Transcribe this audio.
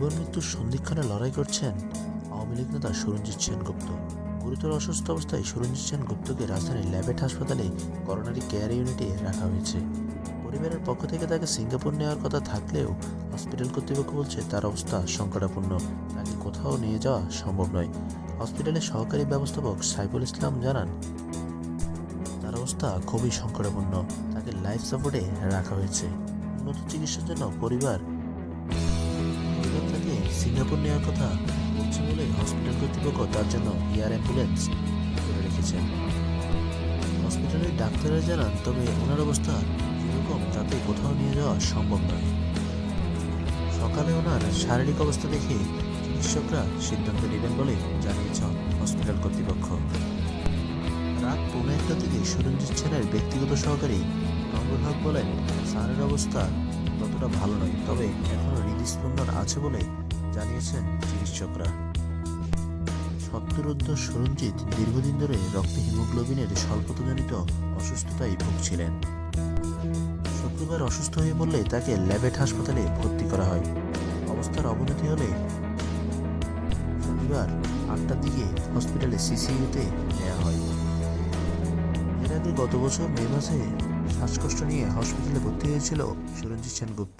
জীবন মৃত্যুর সন্ধিক্ষণে লড়াই করছেন আওয়ামী লীগ নেতা সুরঞ্জিত সেনগুপ্ত। গুরুতর অসুস্থ অবস্থায় সুরঞ্জিত সেনগুপ্তকে রাজধানীর ল্যাবেট হাসপাতালে করোনারি কেয়ার ইউনিটে রাখা হয়েছে। পরিবারের পক্ষ থেকে তাকে সিঙ্গাপুর নেওয়ার কথা থাকলেও হসপিটাল কর্তৃপক্ষ বলছে তার অবস্থা সংকটাপন্ন, তাকে কোথাও নিয়ে যাওয়া সম্ভব নয়। হসপিটালের সহকারী ব্যবস্থাপক সাইফুল ইসলাম জানান, তার অবস্থা খুবই সংকটাপন্ন, তাকে লাইফ সাপোর্টে রাখা হয়েছে। উন্নত চিকিৎসার জন্য পরিবার তাকে সিঙ্গাপুর নেওয়ার কথা বলছে বলে হসপিটাল কর্তৃপক্ষ তার জন্য এয়ার অ্যাম্বুলেন্স করে রেখেছেন। হসপিটালের ডাক্তাররা জানান, তবে ওনার অবস্থা যেরকম তাতে কোথাও নিয়ে যাওয়া সম্ভব নয়। সকালে ওনার শারীরিক অবস্থা দেখে চিকিৎসকরা সিদ্ধান্ত নেবেন বলে জানিয়েছেন হসপিটাল কর্তৃপক্ষ। রাত 1:15টার দিকে সুরঞ্জিত সেনের ব্যক্তিগত সহকারী মাহবুল হক বলেন, স্যারের অবস্থা ততটা ভালো নয়, তবে এখনও হৃদস্পন্দন আছে বলে জানিয়েছেন চিকিৎসকরা। সত্তরোর্ধ্ব সুরঞ্জিত দীর্ঘদিন ধরে রক্তে হিমোগ্লোবিনের স্বল্পতাজনিত অসুস্থতায় ভুগছিলেন। শুক্রবার অসুস্থ হয়ে পড়লে তাকে ল্যাবেট হাসপাতালে ভর্তি করা হয়। অবস্থার অবনতি হলে শনিবার 8টার দিকে হসপিটালে সিসিইউতে নেওয়া হয়। এর আগে গত বছর মে মাসে শ্বাসকষ্ট নিয়ে হসপিটালে ভর্তি হয়েছিল সুরঞ্জিত সেনগুপ্ত।